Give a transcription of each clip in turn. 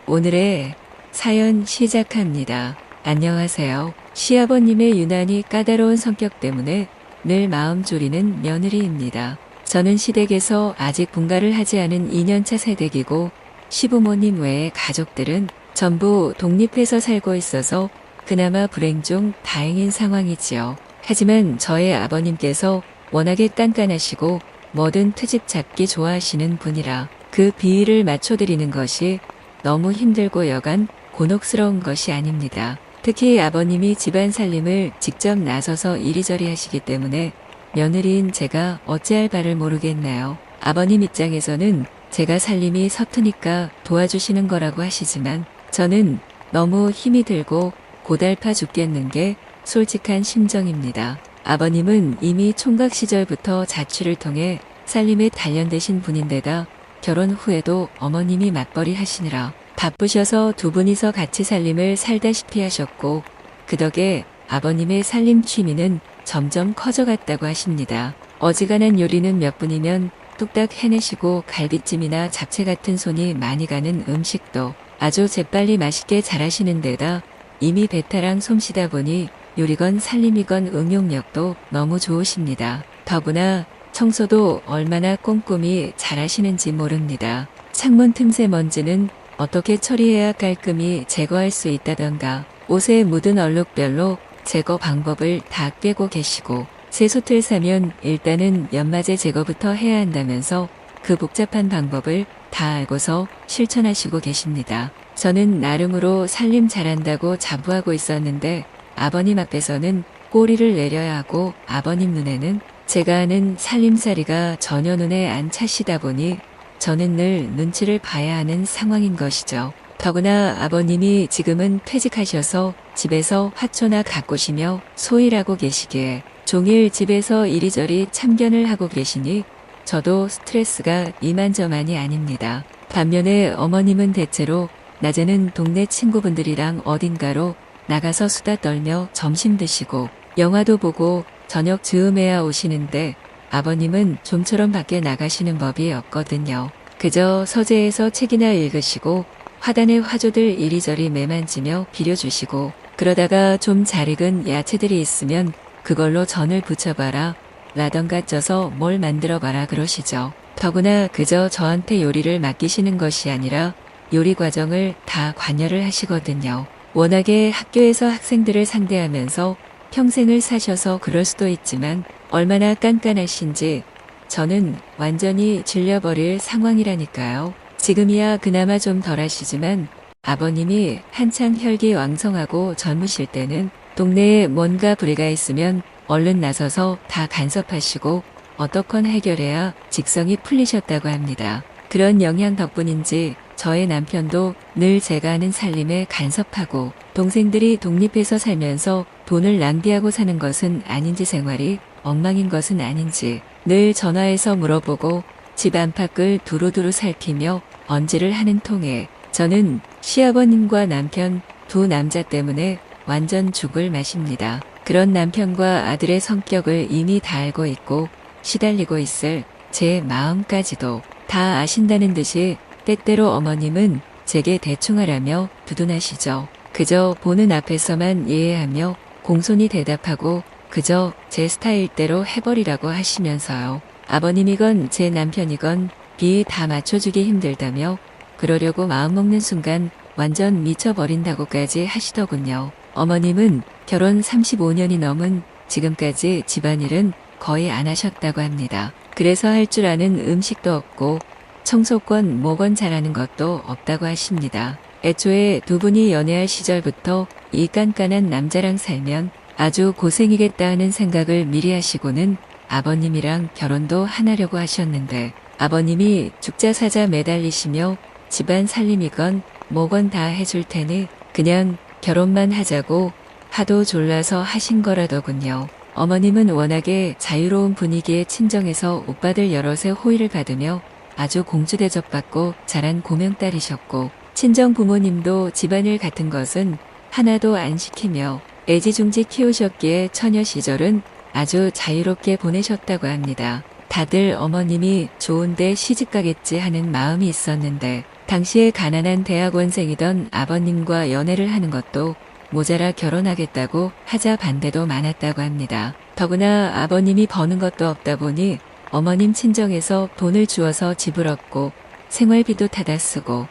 오늘의 사연 시작합니다. 안녕하세요. 시아버님의 유난히 까다로운 성격 때문에 늘 마음 졸이는 며느리입니다. 저는 시댁에서 아직 분가를 하지 않은 2년차 세댁이고 시부모님 외의 가족들은 전부 독립해서 살고 있어서 그나마 불행 중 다행인 상황이지요. 하지만 저의 아버님께서 워낙에 깐깐하시고 뭐든 트집 잡기 좋아하시는 분이라 그 비위를 맞춰드리는 것이 너무 힘들고 여간 곤혹스러운 것이 아닙니다. 특히 아버님이 집안 살림을 직접 나서서 이리저리 하시기 때문에 며느리인 제가 어찌할 바를 모르겠네요. 아버님 입장에서는 제가 살림이 서투니까 도와주시는 거라고 하시지만 저는 너무 힘이 들고 고달파 죽겠는 게 솔직한 심정입니다. 아버님은 이미 총각 시절부터 자취를 통해 살림에 단련되신 분인데다 결혼 후에도 어머님이 맞벌이 하시느라 바쁘셔서 두 분이서 같이 살림을 살다시피 하셨고 그 덕에 아버님의 살림 취미는 점점 커져갔다고 하십니다. 어지간한 요리는 몇 분이면 뚝딱 해내시고 갈비찜이나 잡채 같은 손이 많이 가는 음식도 아주 재빨리 맛있게 잘하시는 데다 이미 베테랑 솜씨다 보니 요리건 살림이건 응용력도 너무 좋으십니다. 더구나 청소도 얼마나 꼼꼼히 잘하시는지 모릅니다. 창문 틈새 먼지는 어떻게 처리해야 깔끔히 제거할 수 있다던가 옷에 묻은 얼룩별로 제거 방법을 다 꿰고 계시고 세숫을 사면 일단은 연마제 제거부터 해야 한다면서 그 복잡한 방법을 다 알고서 실천하시고 계십니다. 저는 나름으로 살림 잘한다고 자부하고 있었는데 아버님 앞에서는 꼬리를 내려야 하고 아버님 눈에는 제가 하는 살림살이가 전혀 눈에 안 차시다 보니 저는 늘 눈치를 봐야 하는 상황인 것이죠. 더구나 아버님이 지금은 퇴직하셔서 집에서 화초나 가꾸시며 소일하고 계시기에 종일 집에서 이리저리 참견을 하고 계시니 저도 스트레스가 이만저만이 아닙니다. 반면에 어머님은 대체로 낮에는 동네 친구분들이랑 어딘가로 나가서 수다 떨며 점심 드시고 영화도 보고 저녁 즈음에야 오시는데 아버님은 좀처럼 밖에 나가시는 법이 없거든요. 그저 서재에서 책이나 읽으시고 화단에 화조들 이리저리 매만지며 비려주시고 그러다가 좀 잘 익은 야채들이 있으면 그걸로 전을 부쳐봐라 라던가 쪄서 뭘 만들어봐라 그러시죠. 더구나 그저 저한테 요리를 맡기시는 것이 아니라 요리 과정을 다 관여를 하시거든요. 워낙에 학교에서 학생들을 상대하면서 평생을 사셔서 그럴 수도 있지만 얼마나 깐깐하신지 저는 완전히 질려버릴 상황이라니까요. 지금이야 그나마 좀 덜하시지만 아버님이 한창 혈기왕성하고 젊으실 때는 동네에 뭔가 불의가 있으면 얼른 나서서 다 간섭하시고 어떻건 해결해야 직성이 풀리셨다고 합니다. 그런 영향 덕분인지 저의 남편도 늘 제가 하는 살림에 간섭하고 동생들이 독립해서 살면서 돈을 낭비하고 사는 것은 아닌지 생활이 엉망인 것은 아닌지 늘 전화해서 물어보고 집 안팎을 두루두루 살피며 언지를 하는 통에 저는 시아버님과 남편 두 남자 때문에 완전 죽을 맛입니다. 그런 남편과 아들의 성격을 이미 다 알고 있고 시달리고 있을 제 마음까지도 다 아신다는 듯이 때때로 어머님은 제게 대충하라며 두둔하시죠. 그저 보는 앞에서만 이해하며 공손히 대답하고 그저 제 스타일대로 해버리라고 하시면서요. 아버님이건 제 남편이건 비위 다 맞춰주기 힘들다며 그러려고 마음먹는 순간 완전 미쳐버린다고까지 하시더군요. 어머님은 결혼 35년이 넘은 지금까지 집안일은 거의 안 하셨다고 합니다. 그래서 할 줄 아는 음식도 없고 청소권 뭐건 잘하는 것도 없다고 하십니다. 애초에 두 분이 연애할 시절부터 이 깐깐한 남자랑 살면 아주 고생이겠다 하는 생각을 미리 하시고는 아버님이랑 결혼도 하나려고 하셨는데 아버님이 죽자사자 매달리시며 집안 살림이건 뭐건 다 해줄 테니 그냥 결혼만 하자고 하도 졸라서 하신 거라더군요. 어머님은 워낙에 자유로운 분위기에 친정에서 오빠들 여럿의 호의를 받으며 아주 공주 대접받고 자란 고명딸이셨고 친정 부모님도 집안일 같은 것은 하나도 안 시키며 애지중지 키우셨기에 처녀 시절은 아주 자유롭게 보내셨다고 합니다. 다들 어머님이 좋은데 시집가겠지 하는 마음이 있었는데 당시에 가난한 대학원생이던 아버님과 연애를 하는 것도 모자라 결혼하겠다고 하자 반대도 많았다고 합니다. 더구나 아버님이 버는 것도 없다 보니 어머님 친정에서 돈을 주어서 지불했고 생활비도 타다 쓰고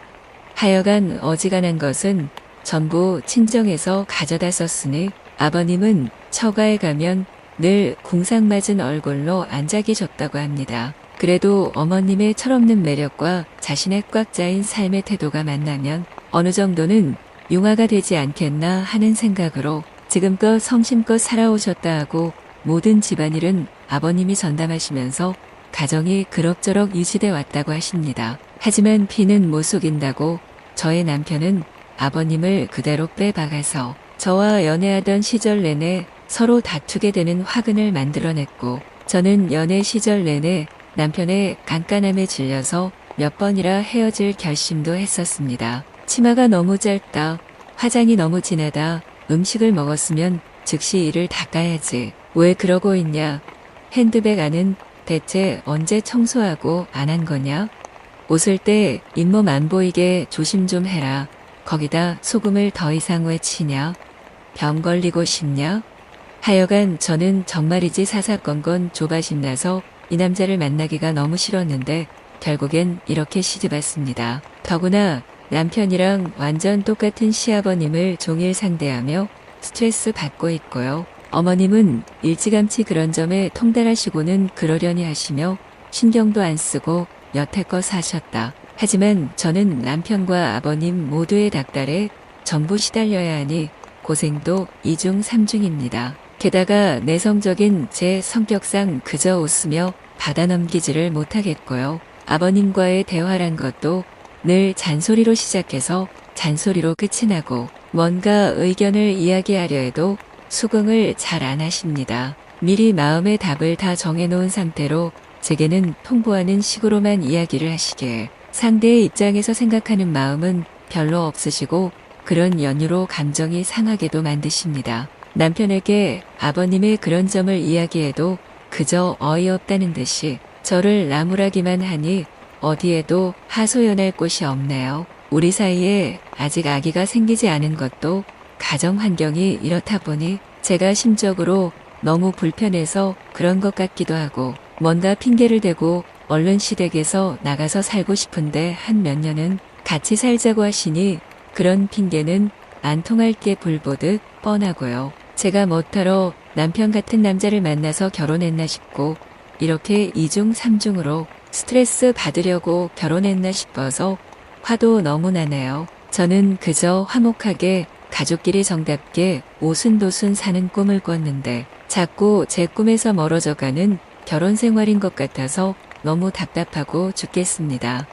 하여간 어지간한 것은 전부 친정에서 가져다 썼으니 아버님은 처가에 가면 늘 궁상맞은 얼굴로 앉아 계셨다고 합니다. 그래도 어머님의 철없는 매력과 자신의 꽉 짜인 삶의 태도가 만나면 어느 정도는 융화가 되지 않겠나 하는 생각으로 지금껏 성심껏 살아오셨다 하고 모든 집안일은 아버님이 전담하시면서 가정이 그럭저럭 유지돼 왔다고 하십니다. 하지만 피는 못 속인다고 저의 남편은 아버님을 그대로 빼박아서 저와 연애하던 시절 내내 서로 다투게 되는 화근을 만들어냈고 저는 연애 시절 내내 남편의 깐깐함에 질려서 몇 번이라 헤어질 결심도 했었습니다. 치마가 너무 짧다, 화장이 너무 진하다, 음식을 먹었으면 즉시 이를 닦아야지. 왜 그러고 있냐? 핸드백 안은 대체 언제 청소하고 안 한 거냐? 웃을 때 잇몸 안 보이게 조심 좀 해라. 거기다 소금을 더 이상 왜 치냐? 병 걸리고 싶냐? 하여간 저는 정말이지 사사건건 조바심 나서 이 남자를 만나기가 너무 싫었는데 결국엔 이렇게 시집왔습니다. 더구나 남편이랑 완전 똑같은 시아버님을 종일 상대하며 스트레스 받고 있고요. 어머님은 일찌감치 그런 점에 통달하시고는 그러려니 하시며 신경도 안 쓰고 여태껏 사셨다. 하지만 저는 남편과 아버님 모두의 닥달에 전부 시달려야 하니 고생도 2중 3중입니다. 게다가 내성적인 제 성격상 그저 웃으며 받아넘기지를 못하겠고요. 아버님과의 대화란 것도 늘 잔소리로 시작해서 잔소리로 끝이 나고 뭔가 의견을 이야기하려 해도 수긍을 잘 안 하십니다. 미리 마음의 답을 다 정해놓은 상태로 제게는 통보하는 식으로만 이야기를 하시기에 상대의 입장에서 생각하는 마음은 별로 없으시고 그런 연유로 감정이 상하게도 만드십니다. 남편에게 아버님의 그런 점을 이야기해도 그저 어이없다는 듯이 저를 나무라기만 하니 어디에도 하소연할 곳이 없네요. 우리 사이에 아직 아기가 생기지 않은 것도 가정 환경이 이렇다 보니 제가 심적으로 너무 불편해서 그런 것 같기도 하고 뭔가 핑계를 대고 얼른 시댁에서 나가서 살고 싶은데 한 몇 년은 같이 살자고 하시니 그런 핑계는 안 통할 게 불보듯 뻔하고요. 제가 뭐하러 남편 같은 남자를 만나서 결혼했나 싶고 이렇게 2중 3중으로 스트레스 받으려고 결혼했나 싶어서 화도 너무 나네요. 저는 그저 화목하게 가족끼리 정답게 오순도순 사는 꿈을 꿨는데 자꾸 제 꿈에서 멀어져가는 결혼 생활인 것 같아서 너무 답답하고 죽겠습니다.